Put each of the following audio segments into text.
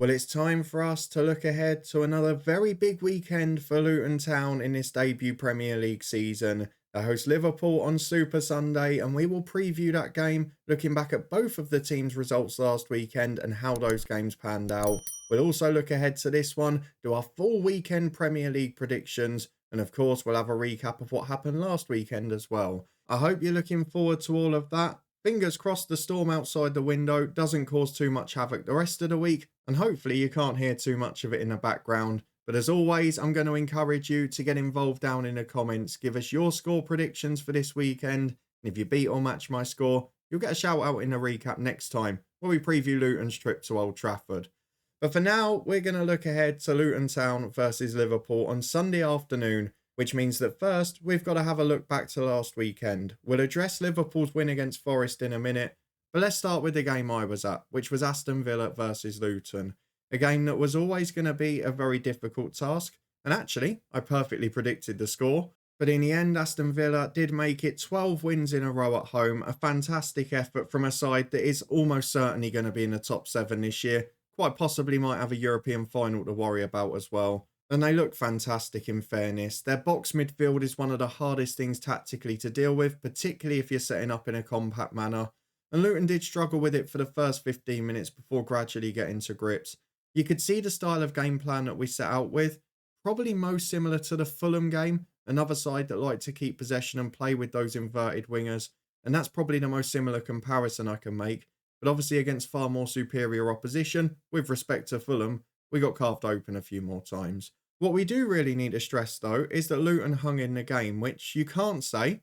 Well, it's time for us to look ahead to another very big weekend for Luton Town in this debut Premier League season. They host Liverpool on Super Sunday, and we will preview that game, looking back at both of the teams' results last weekend and how those games panned out. We'll also look ahead to this one, do our full weekend Premier League predictions, and of course, we'll have a recap of what happened last weekend as well. I hope you're looking forward to all of that. Fingers crossed the storm outside the window doesn't cause too much havoc the rest of the week, and hopefully you can't hear too much of it in the background. But as always, I'm going to encourage you to get involved down in the comments. Give us your score predictions for this weekend, and if you beat or match my score, you'll get a shout out in the recap next time, where we preview Luton's trip to Old Trafford. But for now, we're going to look ahead to Luton Town versus Liverpool on Sunday afternoon, which means that first, we've got to have a look back to last weekend. We'll address Liverpool's win against Forest in a minute, but let's start with the game I was at, which was Aston Villa versus Luton. A game that was always going to be a very difficult task, and actually, I perfectly predicted the score. But in the end, Aston Villa did make it 12 wins in a row at home, a fantastic effort from a side that is almost certainly going to be in the top 7 this year, quite possibly might have a European final to worry about as well. And they look fantastic in fairness. Their box midfield is one of the hardest things tactically to deal with, particularly if you're setting up in a compact manner. And Luton did struggle with it for the first 15 minutes before gradually getting to grips. You could see the style of game plan that we set out with, probably most similar to the Fulham game, another side that like to keep possession and play with those inverted wingers. And that's probably the most similar comparison I can make. But obviously against far more superior opposition, with respect to Fulham, we got carved open a few more times. What we do really need to stress though is that Luton hung in the game, which you can't say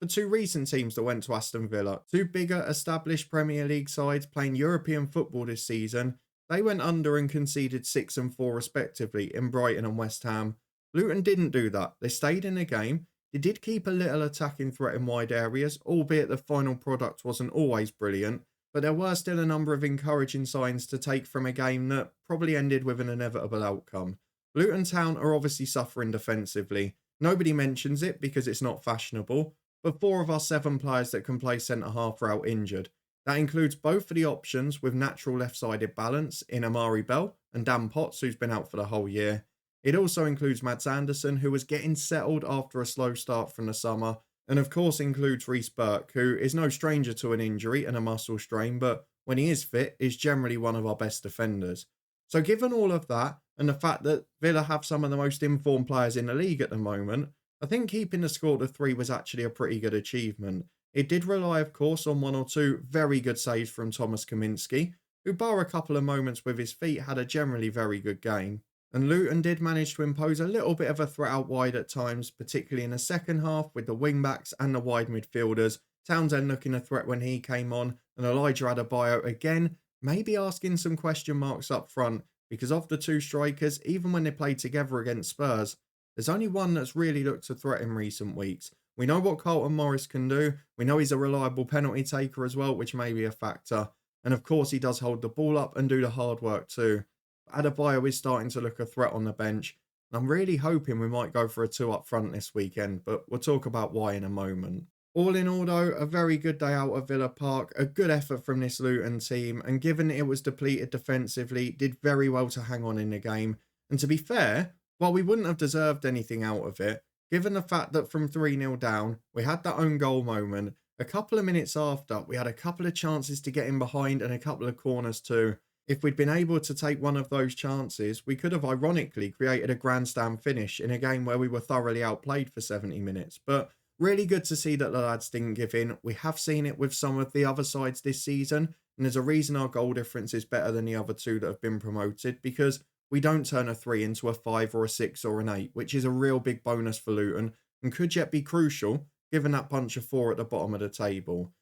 for two recent teams that went to Aston Villa. Two bigger established Premier League sides playing European football this season. They went under and conceded 6 and 4 respectively in Brighton and West Ham. Luton didn't do that. They stayed in the game. They did keep a little attacking threat in wide areas, albeit the final product wasn't always brilliant. But there were still a number of encouraging signs to take from a game that probably ended with an inevitable outcome. Luton Town are obviously suffering defensively. Nobody mentions it because it's not fashionable, but 4 of our 7 players that can play centre-half are out injured. That includes both of the options with natural left-sided balance in Amari Bell and Dan Potts, who's been out for the whole year. It also includes Mads Anderson, who was getting settled after a slow start from the summer, and of course includes Reece Burke, who is no stranger to an injury and a muscle strain, but when he is fit, is generally one of our best defenders. So given all of that, and the fact that Villa have some of the most informed players in the league at the moment, I think keeping the score to 3 was actually a pretty good achievement. It did rely, of course, on 1 or 2 very good saves from Thomas Kaminski, who bar a couple of moments with his feet had a generally very good game. And Luton did manage to impose a little bit of a threat out wide at times, particularly in the second half with the wing-backs and the wide midfielders. Townsend looking a threat when he came on, and Elijah Adebayo again, maybe asking some question marks up front, because of the 2 strikers, even when they played together against Spurs, there's only one that's really looked a threat in recent weeks. We know what Carlton Morris can do. We know he's a reliable penalty taker as well, which may be a factor. And of course, he does hold the ball up and do the hard work too. Adebayo is starting to look a threat on the bench. And I'm really hoping we might go for a 2 up front this weekend, but we'll talk about why in a moment. All in all though, a very good day out of Villa Park, a good effort from this Luton team, and given it was depleted defensively, did very well to hang on in the game. And to be fair, while we wouldn't have deserved anything out of it, given the fact that from 3-0 down, we had that own goal moment, a couple of minutes after, we had a couple of chances to get in behind and a couple of corners too. If we'd been able to take one of those chances, we could have ironically created a grandstand finish in a game where we were thoroughly outplayed for 70 minutes. But really good to see that the lads didn't give in. We have seen it with some of the other sides this season, and there's a reason our goal difference is better than the other 2 that have been promoted, because we don't turn a 3 into a 5 or a 6 or an 8, which is a real big bonus for Luton and could yet be crucial given that bunch of 4 at the bottom of the table.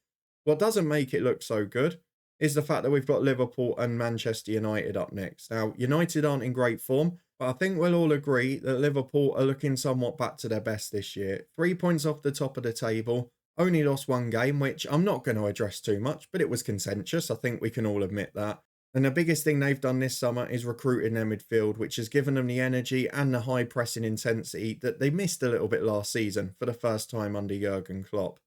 What doesn't make it look so good is the fact that we've got Liverpool and Manchester United up next. Now, United aren't in great form, but I think we'll all agree that Liverpool are looking somewhat back to their best this year. 3 points off the top of the table, only lost 1 game, which I'm not going to address too much, but it was contentious. I think we can all admit that. And the biggest thing they've done this summer is recruiting their midfield, which has given them the energy and the high pressing intensity that they missed a little bit last season for the first time under Jurgen Klopp.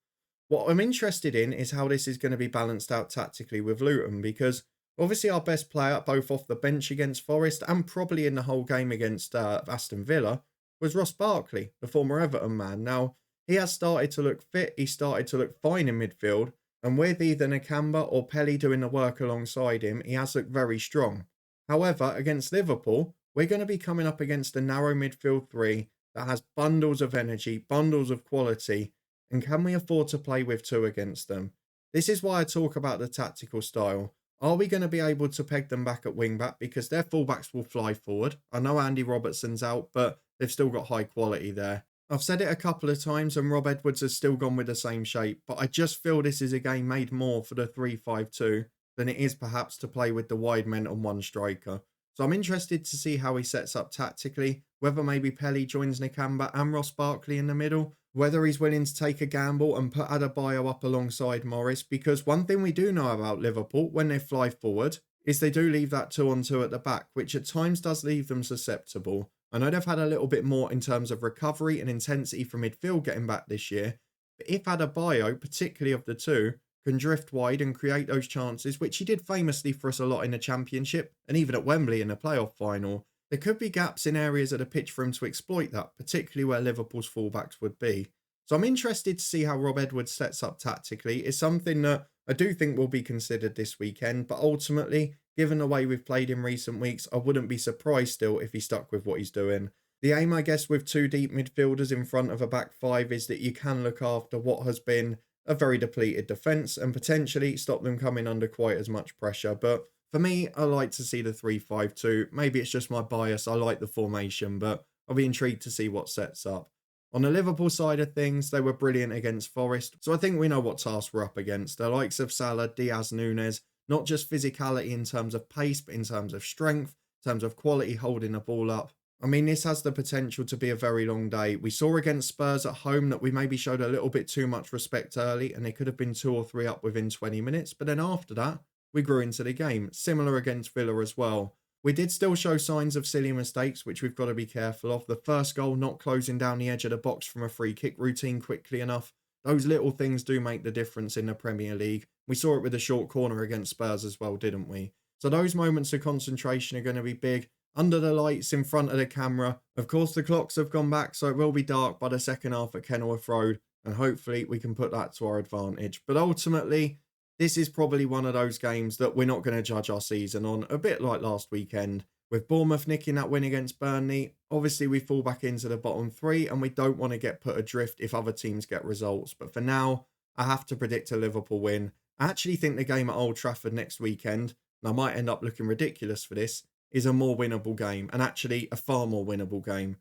What I'm interested in is how this is going to be balanced out tactically with Luton, because Obviously, our best player, both off the bench against Forest and probably in the whole game against Aston Villa, was Ross Barkley, the former Everton man. Now, he has started to look fit, he started to look fine in midfield, and with either Nakamba or Pelly doing the work alongside him, he has looked very strong. However, against Liverpool, we're going to be coming up against a narrow midfield three that has bundles of energy, bundles of quality, and can we afford to play with two against them? This is why I talk about the tactical style. Are we going to be able to peg them back at wing back because their fullbacks will fly forward? I know Andy Robertson's out, but they've still got high quality there. I've said it a couple of times and Rob Edwards has still gone with the same shape, but I just feel this is a game made more for the 3-5-2 than it is perhaps to play with the wide men on one striker. So I'm interested to see how he sets up tactically, whether maybe Pelly joins Nakamba and Ross Barkley in the middle, whether he's willing to take a gamble and put Adebayo up alongside Morris, because one thing we do know about Liverpool when they fly forward is they do leave that 2-on-2 at the back, which at times does leave them susceptible. I know they've had a little bit more in terms of recovery and intensity from midfield getting back this year, but if Adebayo, particularly of the two, can drift wide and create those chances, which he did famously for us a lot in the Championship and even at Wembley in the playoff final, there could be gaps in areas of the pitch for him to exploit that, particularly where Liverpool's fullbacks would be. So I'm interested to see how Rob Edwards sets up tactically. It's something that I do think will be considered this weekend, but ultimately, given the way we've played in recent weeks, I wouldn't be surprised still if he stuck with what he's doing. The aim, I guess, with two deep midfielders in front of a back five is that you can look after what has been a very depleted defence and potentially stop them coming under quite as much pressure. But for me, I like to see the 3-5-2. Maybe it's just my bias. I like the formation, but I'll be intrigued to see what sets up. On the Liverpool side of things, they were brilliant against Forest, so I think we know what task we're up against. The likes of Salah, Diaz, Nunes, not just physicality in terms of pace, but in terms of strength, in terms of quality holding the ball up. I mean, this has the potential to be a very long day. We saw against Spurs at home that we maybe showed a little bit too much respect early and they could have been 2 or 3 up within 20 minutes. But then after that, we grew into the game. Similar against Villa as well. We did still show signs of silly mistakes, which we've got to be careful of. The first goal, not closing down the edge of the box from a free kick routine quickly enough. Those little things do make the difference in the Premier League. We saw it with the short corner against Spurs as well, didn't we? So those moments of concentration are going to be big. Under the lights, in front of the camera. Of course, the clocks have gone back, so it will be dark by the second half at Kenilworth Road, and hopefully we can put that to our advantage. But ultimately, this is probably one of those games that we're not going to judge our season on, a bit like last weekend. With Bournemouth nicking that win against Burnley, obviously we fall back into the bottom three, and we don't want to get put adrift if other teams get results. But for now, I have to predict a Liverpool win. I actually think the game at Old Trafford next weekend, and I might end up looking ridiculous for this, is a more winnable game, and actually a far more winnable game.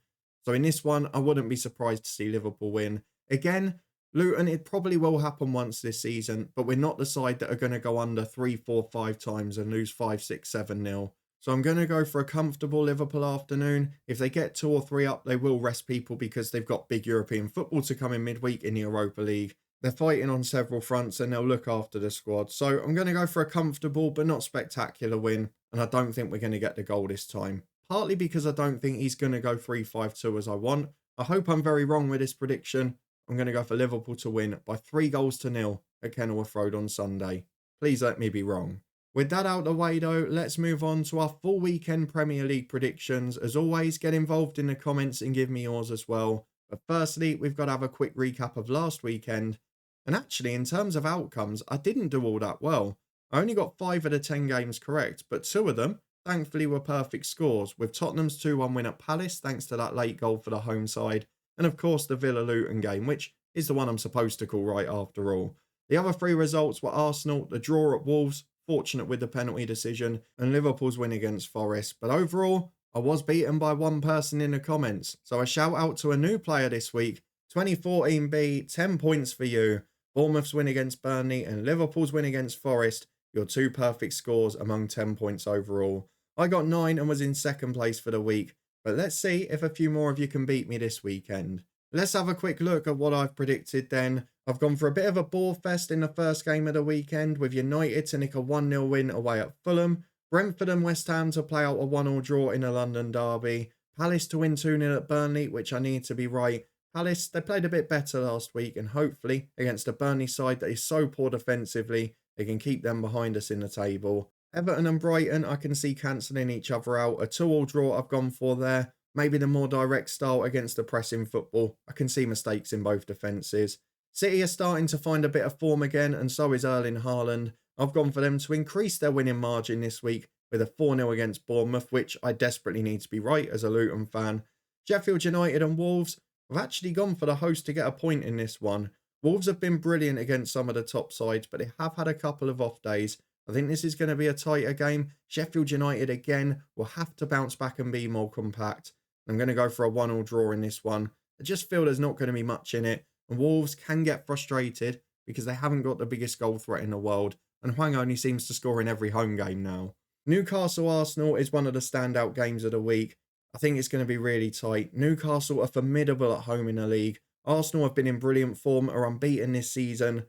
So in this one, I wouldn't be surprised to see Liverpool win. Again, Luton, it probably will happen once this season, but we're not the side that are going to go under 3, 4, 5 times and lose 5, 6, 7-0. So I'm going to go for a comfortable Liverpool afternoon. If they get 2 or 3 up, they will rest people because they've got big European football to come in midweek in the Europa League. They're fighting on several fronts and they'll look after the squad. So I'm going to go for a comfortable but not spectacular win. And I don't think we're going to get the goal this time. Partly because I don't think he's going to go 3-5-2 as I want. I hope I'm very wrong with this prediction. I'm going to go for Liverpool to win by 3-0 at Kenilworth Road on Sunday. Please let me be wrong. With that out of the way though, let's move on to our full weekend Premier League predictions. As always, get involved in the comments and give me yours as well. But firstly, we've got to have a quick recap of last weekend. And actually, in terms of outcomes, I didn't do all that well. I only got 5 of the 10 games correct, but 2 of them, thankfully, were perfect scores, with Tottenham's 2-1 win at Palace, thanks to that late goal for the home side, and of course the Villa-Luton game, which is the one I'm supposed to call right after all. The other 3 results were Arsenal, the draw at Wolves, fortunate with the penalty decision, and Liverpool's win against Forest. But overall, I was beaten by one person in the comments, so a shout out to a new player this week, 2014B, 10 points for you. Bournemouth's win against Burnley and Liverpool's win against Forest, your 2 perfect scores among 10 points overall. I got 9 and was in second place for the week, but let's see if a few more of you can beat me this weekend. Let's have a quick look at what I've predicted then. I've gone for a bit of a bore fest in the first game of the weekend, with United to nick a 1-0 win away at Fulham, Brentford and West Ham to play out a 1-1 draw in a London derby, Palace to win 2-0 at Burnley, which I need to be right. Palace, they played a bit better last week, and hopefully against a Burnley side that is so poor defensively, they can keep them behind us in the table. Everton and Brighton, I can see cancelling each other out. A 2-2 draw I've gone for there. Maybe the more direct style against the pressing football. I can see mistakes in both defences. City are starting to find a bit of form again, and so is Erling Haaland. I've gone for them to increase their winning margin this week with a 4-0 against Bournemouth, which I desperately need to be right as a Luton fan. Sheffield United and Wolves, I've actually gone for the host to get a point in this one. Wolves have been brilliant against some of the top sides, but they have had a couple of off days. I think this is going to be a tighter game. Sheffield United, again, will have to bounce back and be more compact. I'm going to go for a 1-1 draw in this one. I just feel there's not going to be much in it. And Wolves can get frustrated because they haven't got the biggest goal threat in the world. And Hwang only seems to score in every home game now. Newcastle-Arsenal is one of the standout games of the week. I think it's going to be really tight. Newcastle are formidable at home in the league. Arsenal have been in brilliant form, are unbeaten this season.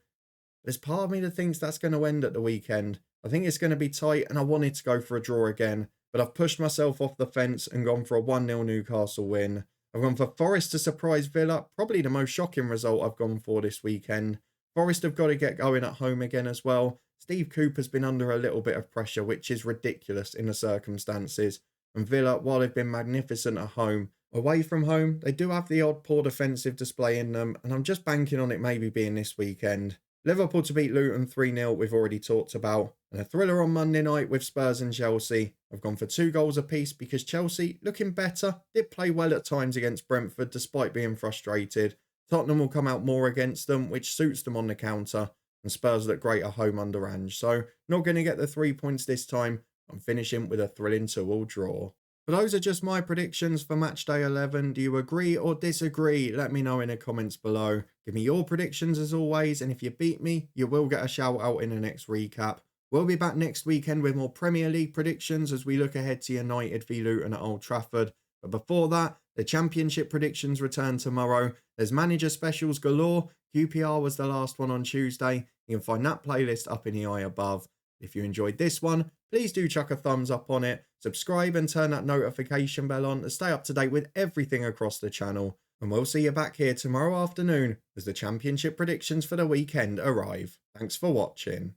There's part of me that thinks that's going to end at the weekend. I think it's going to be tight and I wanted to go for a draw again. But I've pushed myself off the fence and gone for a 1-0 Newcastle win. I've gone for Forest to surprise Villa. Probably the most shocking result I've gone for this weekend. Forest have got to get going at home again as well. Steve Cooper's been under a little bit of pressure, which is ridiculous in the circumstances. And Villa, while they've been magnificent at home, away from home, they do have the odd poor defensive display in them. And I'm just banking on it maybe being this weekend. Liverpool to beat Luton 3-0, we've already talked about. And a thriller on Monday night with Spurs and Chelsea. I've gone for 2 goals apiece because Chelsea, looking better, did play well at times against Brentford despite being frustrated. Tottenham will come out more against them, which suits them on the counter. And Spurs look great at home under Ange. So, not going to get the 3 points this time. I'm finishing with a thrilling 2-2 draw. But those are just my predictions for matchday 11. Do you agree or disagree? Let me know in the comments below. Give me your predictions as always, and if you beat me, you will get a shout out in the next recap. We'll be back next weekend with more Premier League predictions as we look ahead to United v Luton at Old Trafford. But before that, the Championship predictions return tomorrow. There's manager specials galore. QPR was the last one on Tuesday. You can find that playlist up in the eye above. If you enjoyed this one, please do chuck a thumbs up on it, subscribe and turn that notification bell on to stay up to date with everything across the channel. And we'll see you back here tomorrow afternoon as the Championship predictions for the weekend arrive. Thanks for watching.